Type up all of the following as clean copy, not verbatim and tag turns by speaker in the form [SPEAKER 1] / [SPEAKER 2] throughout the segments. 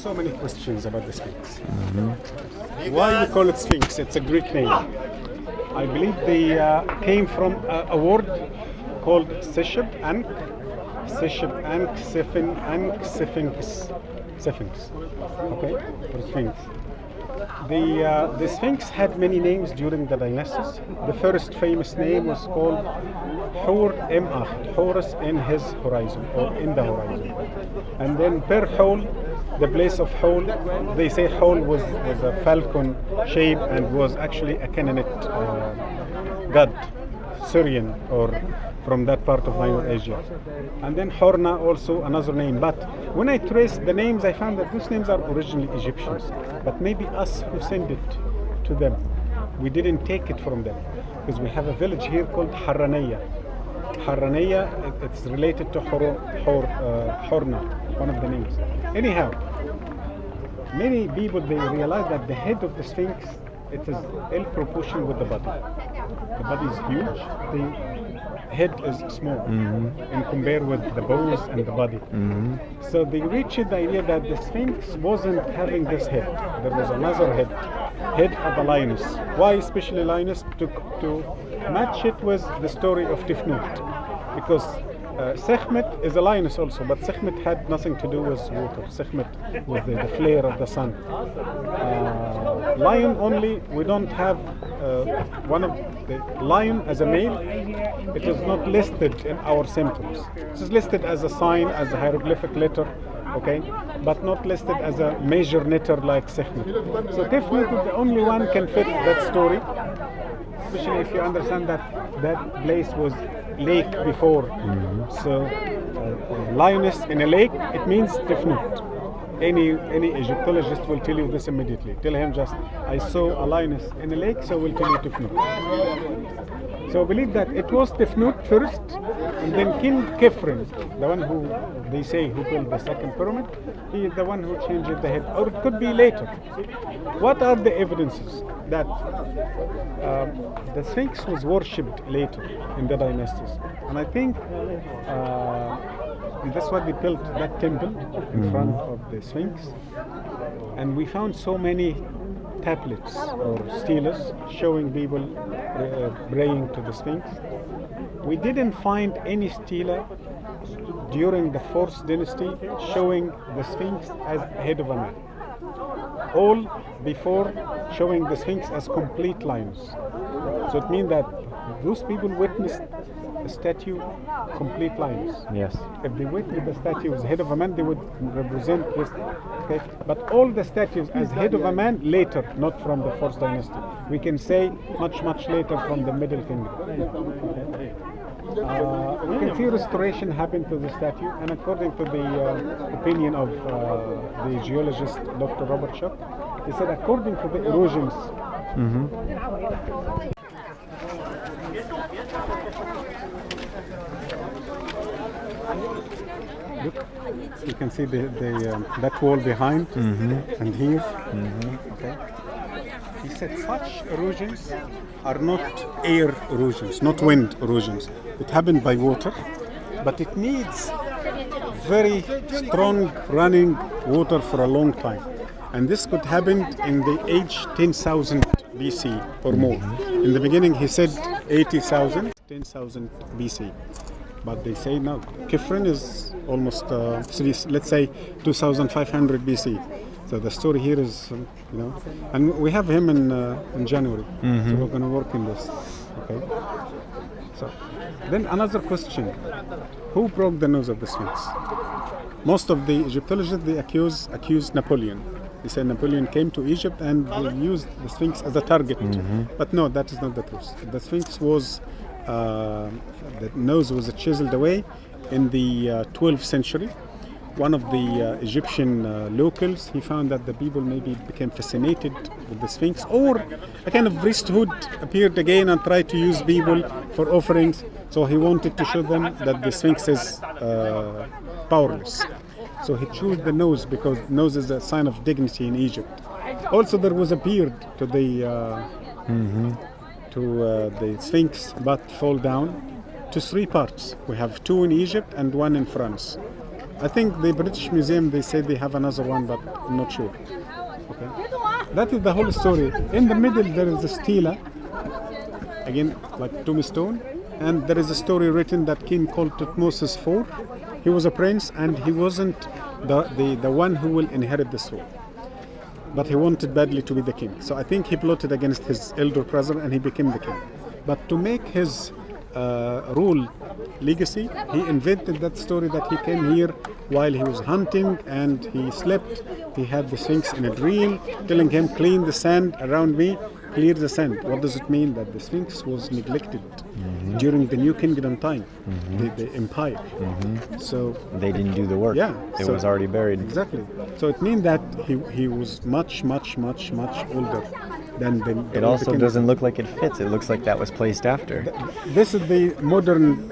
[SPEAKER 1] so many questions about the Sphinx. Why we call it Sphinx? It's a Greek name. I believe they came from a word called Seshib Ankh, Sphinx. Okay, or Sphinx. The Sphinx had many names during the dynasties. The first famous name was called Hur Em-Acht, Horus in his horizon, or in the horizon. And then per Hol, the place of Hol, they say Hol was a falcon shape and was actually a Canaanite god, Syrian, or from that part of Minor Asia. And then Horna, also another name. But when I traced the names, I found that those names are originally Egyptians. But maybe us who sent it to them, we didn't take it from them. Because we have a village here called Harraniyya. Harraniyya, it's related to Horna, one of the names. Anyhow, many people, they realize that the head of the Sphinx, it is ill proportion with the body. The body is huge, the head is small, and compare with the bones and the body. So they reached the idea that the Sphinx wasn't having this head. There was another head of a lioness. Why especially lioness? To match it with the story of Tifnut, because Sekhmet is a lioness also, but Sekhmet had nothing to do with water. Sekhmet was the flare of the sun. Lion only, we don't have one of the lion as a male. It is not listed in our symptoms. It is listed as a sign, as a hieroglyphic letter, okay, but not listed as a major letter like Sekhmet. So Tifnut is the only one can fit that story, especially if you understand that that place was lake before. So lioness in a lake, it means Tifnut. Any Egyptologist will tell you this immediately. Tell him just, I saw a lioness in a lake, so we'll tell you Tifnut. So I believe that it was Tifnut first, and then King Khephren, the one who they say who built the second pyramid, he is the one who changed the head, or it could be later. What are the evidences that the Sphinx was worshipped later in the dynasties? And I think that's why they built that temple in front of the Sphinx. And we found so many tablets or steles showing people praying to the Sphinx. We didn't find any stela during the 4th dynasty showing the Sphinx as head of a man. All before showing the Sphinx as complete lines. So it means that those people witnessed a statue complete lines.
[SPEAKER 2] Yes.
[SPEAKER 1] If they witnessed the statue as head of a man, they would represent this. Okay? But all the statues as head of a man later, not from the 4th dynasty. We can say much later from the Middle Kingdom. Okay? We can see restoration happened to the statue, and according to the opinion of the geologist Dr. Robert Schock, he said according to the erosions. Look, you can see that wall behind and here. Okay. He said such erosions are not air erosions, not wind erosions. It happened by water, but it needs very strong running water for a long time. And this could happen in the age 10,000 BC or more. In the beginning he said 80,000, 10,000 BC. But they say now Khephren is almost, let's say 2,500 BC. So the story here is, and we have him in January. So we're going to work in this. Okay. So then another question: who broke the nose of the Sphinx? Most of the Egyptologists they accuse Napoleon. They say Napoleon came to Egypt and they used the Sphinx as a target. But no, that is not the truth. The Sphinx was the nose was chiseled away in the 12th century. One of the Egyptian locals, he found that the people maybe became fascinated with the Sphinx, or a kind of priesthood appeared again and tried to use people for offerings. So he wanted to show them that the Sphinx is powerless. So he chose the nose because nose is a sign of dignity in Egypt. Also, there was a beard to the Sphinx, but fall down to 3 parts. We have 2 in Egypt and 1 in France. I think the British Museum, they say they have another one, but I'm not sure. Okay. That is the whole story. In the middle, there is a stela, again, like tombstone, and there is a story written that king called Tutmosis IV. He was a prince, and he wasn't the one who will inherit the throne, but he wanted badly to be the king. So I think he plotted against his elder brother, and he became the king. But to make his rule legacy, he invented that story that he came here while he was hunting and he slept. He had the Sphinx in a dream telling him, clean the sand around me, clear the sand. What does it mean? That the Sphinx was neglected during the New Kingdom time, the empire. So
[SPEAKER 2] they didn't do the work.
[SPEAKER 1] Yeah,
[SPEAKER 2] it was already buried.
[SPEAKER 1] Exactly. So it means that he was much older than the
[SPEAKER 2] It also doesn't look like it fits. It looks like that was placed after.
[SPEAKER 1] This is the modern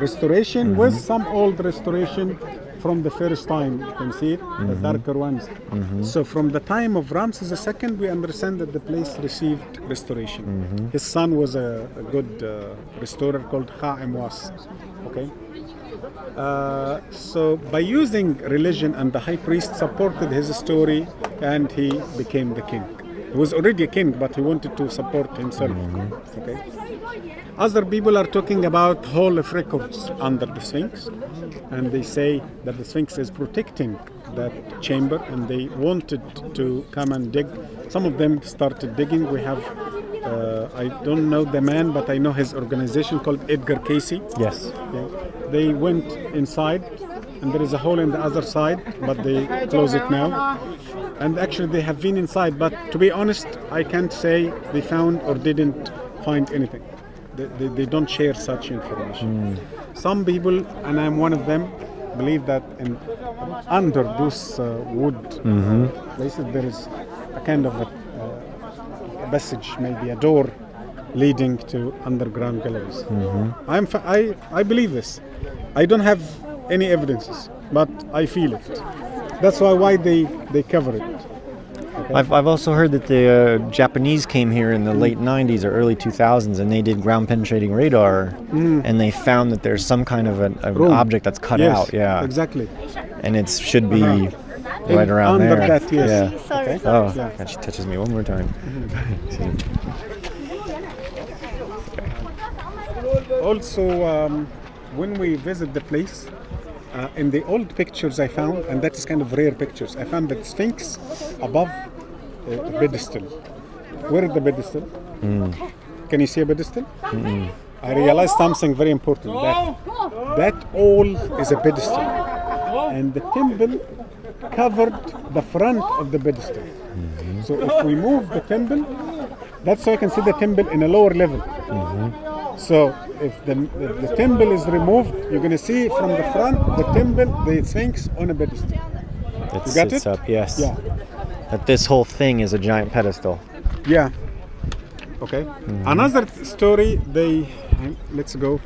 [SPEAKER 1] restoration with some old restoration from the first time. You can see it, the darker ones. So from the time of Ramses II, we understand that the place received restoration. His son was a good restorer called Kha-Emwas. Okay. So by using religion, and the high priest supported his story, and he became the king. He was already a king, but he wanted to support himself. Okay. Other people are talking about Hall of Records under the Sphinx, and they say that the Sphinx is protecting that chamber, and they wanted to come and dig. Some of them started digging. We have, I don't know the man, but I know his organization called Edgar Casey.
[SPEAKER 2] Yes.
[SPEAKER 1] Yeah. They went inside, and there is a hole in the other side, but they close it now. And actually they have been inside, but to be honest, I can't say they found or didn't find anything. They don't share such information. Some people, and I'm one of them, believe that under those wood places there is a kind of a passage, maybe a door leading to underground galleries. I believe this. I don't have any evidences, but I feel it. That's why they cover it. Okay.
[SPEAKER 2] I've also heard that the Japanese came here in the late 90s or early 2000s, and they did ground penetrating radar, and they found that there's some kind of an object that's cut out. Yeah,
[SPEAKER 1] exactly.
[SPEAKER 2] And it should be right around
[SPEAKER 1] under
[SPEAKER 2] there.
[SPEAKER 1] That, yes.
[SPEAKER 2] Yeah.
[SPEAKER 3] Okay.
[SPEAKER 2] Oh, God, she touches me one more time.
[SPEAKER 1] Also, when we visit the place, in the old pictures I found, and that is kind of rare pictures, I found the Sphinx above a pedestal. Where is the pedestal? Can you see a pedestal? I realized something very important, that all is a pedestal, and the temple covered the front of the pedestal. So if we move the temple, that's how you can see the temple in a lower level. So if the temple is removed, you're going to see from the front the temple, the Sphinx on a pedestal.
[SPEAKER 2] It
[SPEAKER 1] You got
[SPEAKER 2] sits
[SPEAKER 1] it?
[SPEAKER 2] up, yes.
[SPEAKER 1] Yeah.
[SPEAKER 2] That this whole thing is a giant pedestal.
[SPEAKER 1] Yeah. Okay. Another story, let's go.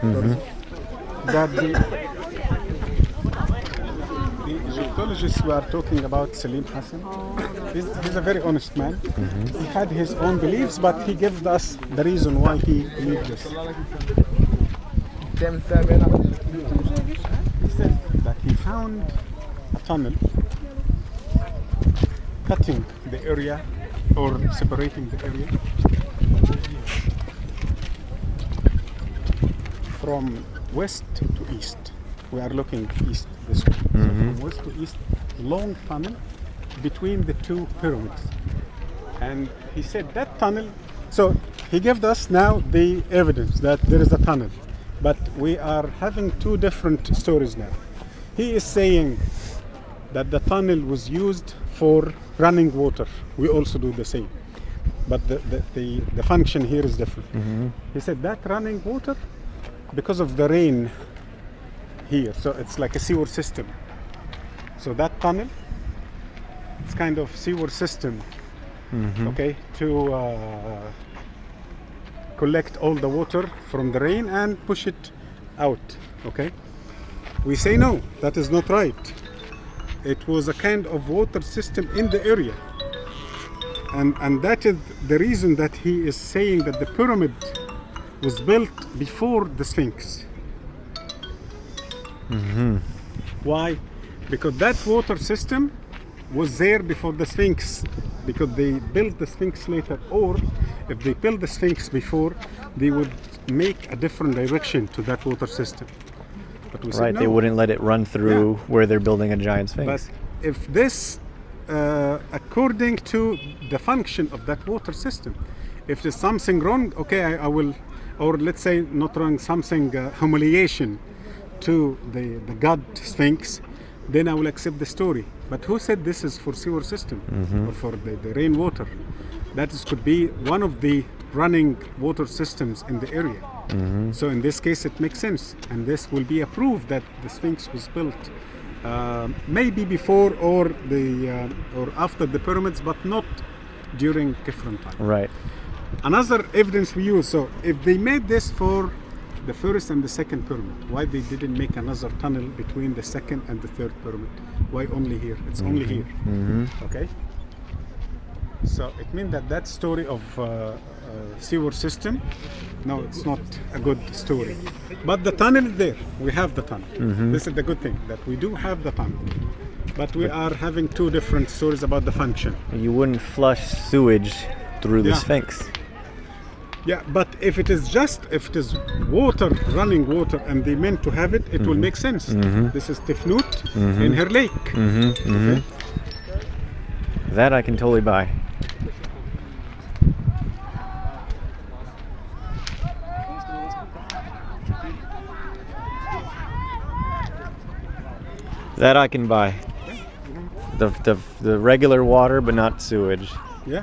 [SPEAKER 1] That the Egyptologists were talking about Salim Hassan. He's a very honest man. He had his own beliefs, but he gives us the reason why he believed this. He said that he found a tunnel cutting the area or separating the area from west to east. We are looking east this way. So from west to east, long tunnel between the two pyramids. And he said that tunnel, so he gave us now the evidence that there is a tunnel, but we are having two different stories now. He is saying that the tunnel was used for running water. We also do the same, but the function here is different. He said that running water, because of the rain here, so it's like a sewer system. So that tunnel, it's kind of sewer system, okay, to collect all the water from the rain and push it out, okay? We say no, that is not right. It was a kind of water system in the area. And that is the reason that he is saying that the pyramid was built before the Sphinx. Why? because that water system was there before the Sphinx, because they built the Sphinx later, or if they built the Sphinx before, they would make a different direction to that water system. But we said
[SPEAKER 2] Right,
[SPEAKER 1] no.
[SPEAKER 2] they wouldn't let it run through where they're building a giant Sphinx.
[SPEAKER 1] But if this, according to the function of that water system, if there's something wrong, okay, I will, or let's say not wrong, something humiliation to the god Sphinx, then I will accept the story. But who said this is for sewer system or for the rainwater? That could be one of the running water systems in the area. So in this case, it makes sense, and this will be a proof that the Sphinx was built maybe before or after the pyramids, but not during different time.
[SPEAKER 2] Right.
[SPEAKER 1] Another evidence we use. So if they made this for the first and the second pyramid, why they didn't make another tunnel between the second and the third pyramid? Why only here? It's only here. Okay. So it means that story of sewer system, no, it's not a good story. But the tunnel is there. We have the tunnel. This is the good thing, that we do have the tunnel. But we are having two different stories about the function.
[SPEAKER 2] You wouldn't flush sewage through the Sphinx.
[SPEAKER 1] Yeah, but if it is water, running water, and they meant to have it, it will make sense. This is Tefnut in her lake. Okay?
[SPEAKER 2] That I can totally buy. That I can buy. The regular water, but not sewage.
[SPEAKER 1] Yeah.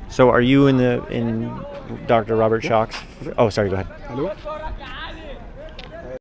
[SPEAKER 2] So are you in Dr. Robert Schoch's? Oh, sorry. Go ahead.
[SPEAKER 1] Hello.